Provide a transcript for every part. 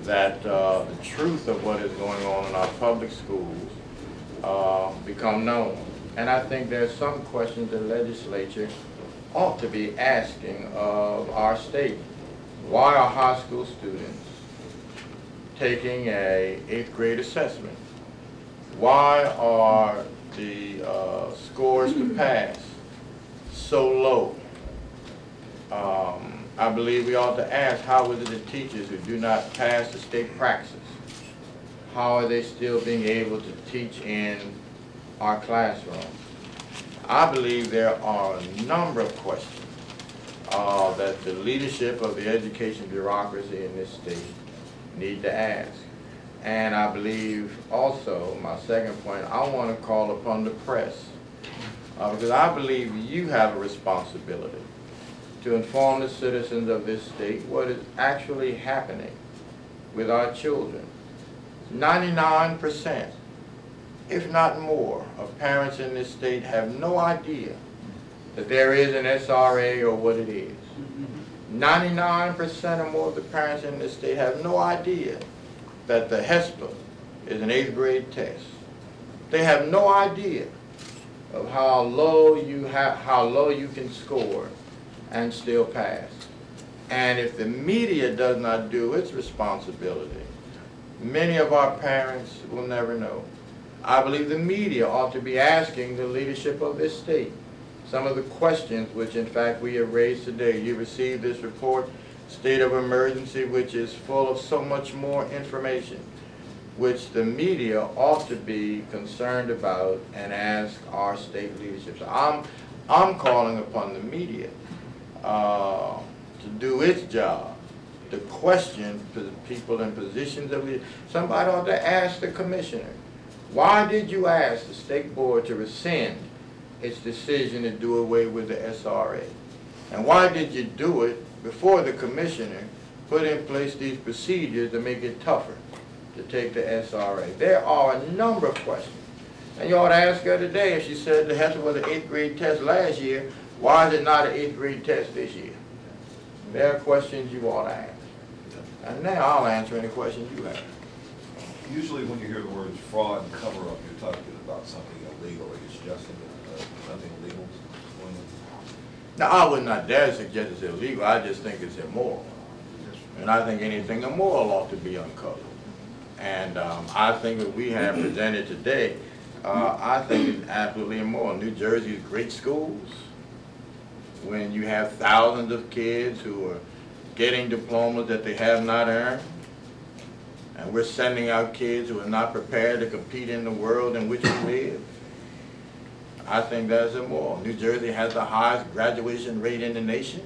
that the truth of what is going on in our public schools become known. And I think there's some questions the legislature ought to be asking of our state. Why are high school students taking a 8th grade assessment? Why are the scores to pass so low? I believe we ought to ask, how is it the teachers who do not pass the state praxis, how are they still being able to teach in our classroom? I believe there are a number of questions that the leadership of the education bureaucracy in this state need to ask. And I believe also, my second point, I want to call upon the press, because I believe you have a responsibility to inform the citizens of this state what is actually happening with our children. 99%, if not more, of parents in this state have no idea that there is an SRA or what it is. 99% or more of the parents in this state have no idea that the HESPA is an 8th grade test. They have no idea of how low you can score and still pass. And if the media does not do its responsibility, many of our parents will never know. I believe the media ought to be asking the leadership of this state some of the questions which in fact we have raised today. You received this report, State of Emergency, which is full of so much more information, which the media ought to be concerned about and ask our state leadership. So I'm calling upon the media to do its job, to question people in positions of leadership. Somebody ought to ask the commissioner, why did you ask the state board to rescind its decision to do away with the SRA? And why did you do it before the commissioner put in place these procedures to make it tougher to take the SRA? There are a number of questions. And you ought to ask her today, if she said the HESPA was an 8th grade test last year, why is it not an 8th grade test this year? There are questions you ought to ask. And now I'll answer any questions you have. Usually when you hear the words fraud and cover-up, you're talking about something illegal. Are you suggesting that something illegal is going on? Now, I would not dare suggest it's illegal. I just think it's immoral. And I think anything immoral ought to be uncovered. And I think that we have presented today, I think it's absolutely immoral. New Jersey's great schools, when you have thousands of kids who are getting diplomas that they have not earned, and we're sending out kids who are not prepared to compete in the world in which we live, I think that's immoral. New Jersey has the highest graduation rate in the nation,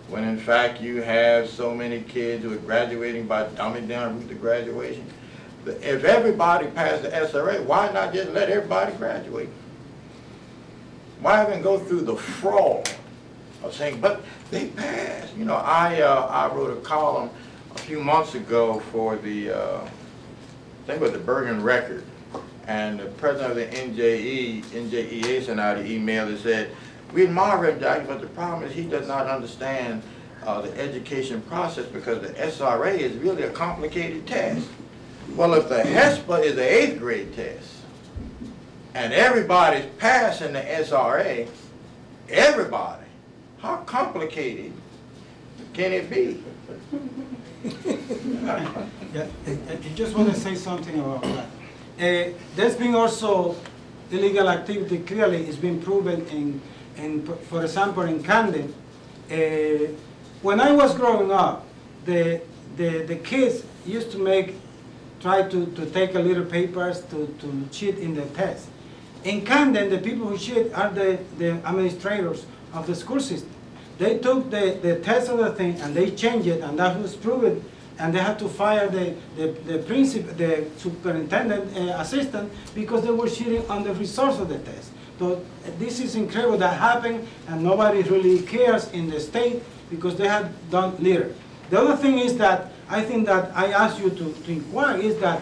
when in fact you have so many kids who are graduating by dumbing down route to graduation. If everybody passed the SRA, why not just let everybody graduate? Why even go through the fraud of saying, but they passed? You know, I wrote a column a few months ago for the, I think it was the Bergen Record, and the president of the NJEA sent out an email that said, we admire him, Jack, but the problem is he does not understand the education process, because the SRA is really a complicated test. Well, if the HESPA is an 8th grade test, and everybody's passing the SRA, everybody, how complicated can it be? Yeah, I just want to say something about that. There's been also illegal activity. Clearly, it's been proven for example, in Camden. When I was growing up, the kids used to try to take a little papers to cheat in the test. In Camden, the people who cheat are the administrators of the school system. They took the test of the thing and they changed it, and that was proven, and they had to fire the superintendent assistant because they were cheating on the results of the test. So this is incredible that happened, and nobody really cares in the state because they had done little. The other thing is that I think that I asked you to inquire is that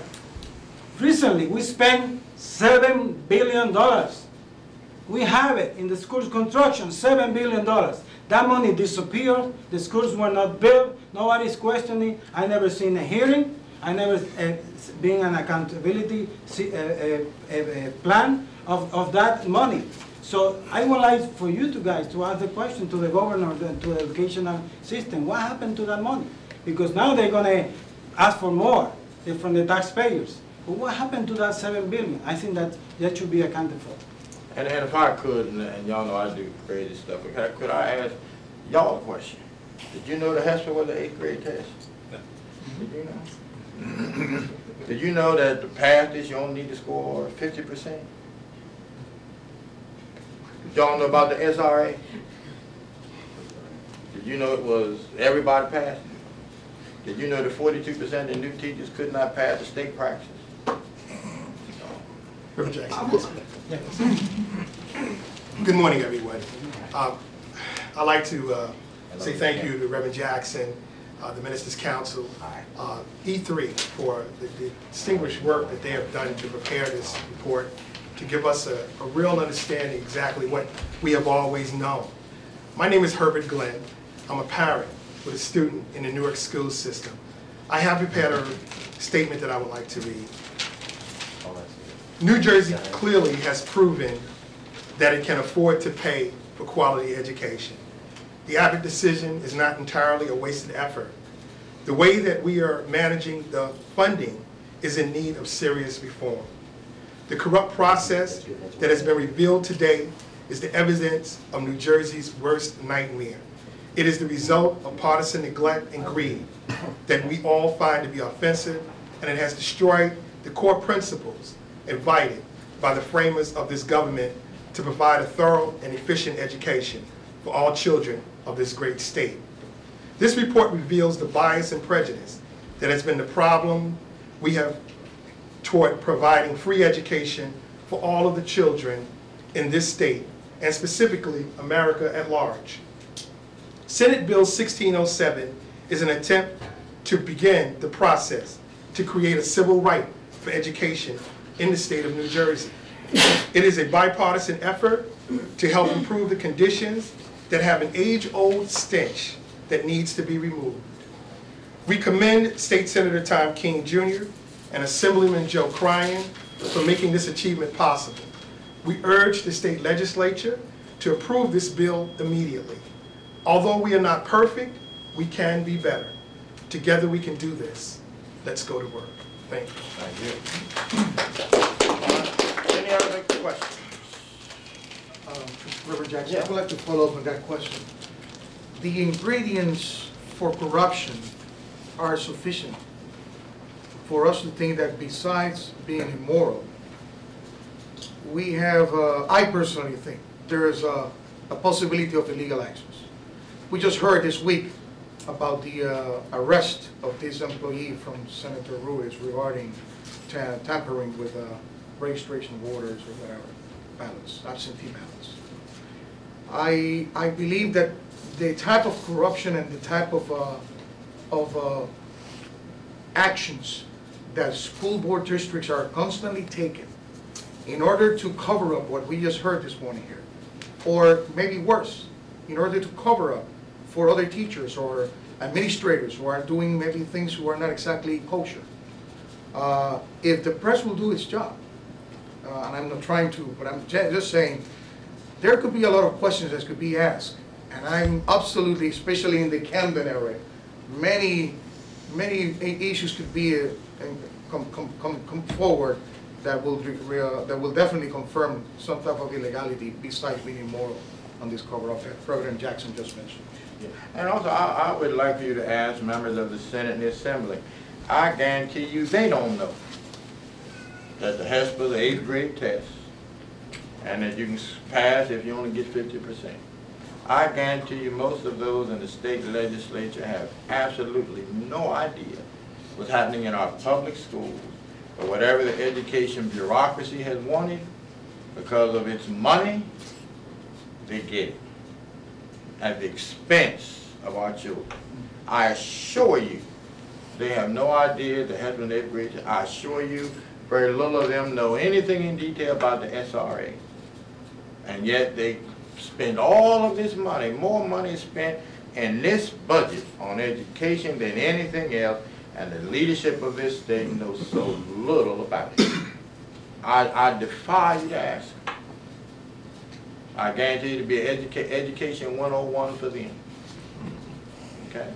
recently we spent $7 billion We have it in the schools construction, $7 billion. That money disappeared, the schools were not built, nobody's questioning, I never seen a hearing, I never been an accountability plan of that money. So I would like for you two guys to ask the question to the governor, to the educational system, what happened to that money? Because now they're gonna ask for more from the taxpayers. But what happened to that $7 billion? I think that should be accounted for. And if I could, and y'all know I do crazy stuff, could I ask y'all a question? Did you know the HESPA was an 8th grade test? Did you know? Did you know that to pass this, you only need to score 50%? Did y'all know about the SRA? Did you know it was everybody passed? Did you know that 42% of the new teachers could not pass the state practices? Reverend Jackson. Good morning, everyone. I'd like to say thank you to Reverend Jackson, the Ministers' Council, E3 for the distinguished work that they have done to prepare this report, to give us a real understanding exactly what we have always known. My name is Herbert Glenn. I'm a parent with a student in the Newark school system. I have prepared a statement that I would like to read. New Jersey clearly has proven that it can afford to pay for quality education. The Abbott decision is not entirely a wasted effort. The way that we are managing the funding is in need of serious reform. The corrupt process that has been revealed today is the evidence of New Jersey's worst nightmare. It is the result of partisan neglect and greed that we all find to be offensive, and it has destroyed the core principles invited by the framers of this government to provide a thorough and efficient education for all children of this great state. This report reveals the bias and prejudice that has been the problem we have toward providing free education for all of the children in this state, and specifically America at large. Senate Bill 1607 is an attempt to begin the process to create a civil right for education in the state of New Jersey. It is a bipartisan effort to help improve the conditions that have an age-old stench that needs to be removed. We commend State Senator Tom King Jr. and Assemblyman Joe Cryan for making this achievement possible. We urge the state legislature to approve this bill immediately. Although we are not perfect, we can be better. Together we can do this. Let's go to work. Thank you. Thank you. Any other questions? Reverend Jackson, I would like to follow up on that question. The ingredients for corruption are sufficient for us to think that besides being immoral, we have, I personally think, there is a possibility of illegal actions. We just heard this week about the arrest of this employee from Senator Ruiz regarding tampering with registration of voters or whatever, ballots, absentee ballots. I believe that the type of corruption and the type of actions that school board districts are constantly taking in order to cover up what we just heard this morning here, or maybe worse, in order to cover up for other teachers or administrators who are doing maybe things who are not exactly kosher. If the press will do its job, and I'm not trying to, but I'm just saying, there could be a lot of questions that could be asked. And I'm absolutely, especially in the Camden area, many issues could be come forward that will definitely confirm some type of illegality besides being immoral on this cover-up that President Jackson just mentioned. Yeah. And also, I would like for you to ask members of the Senate and the Assembly. I guarantee you they don't know that the HESPA is an 8th grade test and that you can pass if you only get 50%. I guarantee you most of those in the state legislature have absolutely no idea what's happening in our public schools or whatever the education bureaucracy has wanted. Because of its money, they get it at the expense of our children. I assure you, they have no idea the HESPA and 8th grade. I assure you, very little of them know anything in detail about the SRA. And yet they spend all of this money, more money spent in this budget on education than anything else, and the leadership of this state knows so little about it. I defy you to ask. I guarantee you to be education 101 for them. Okay?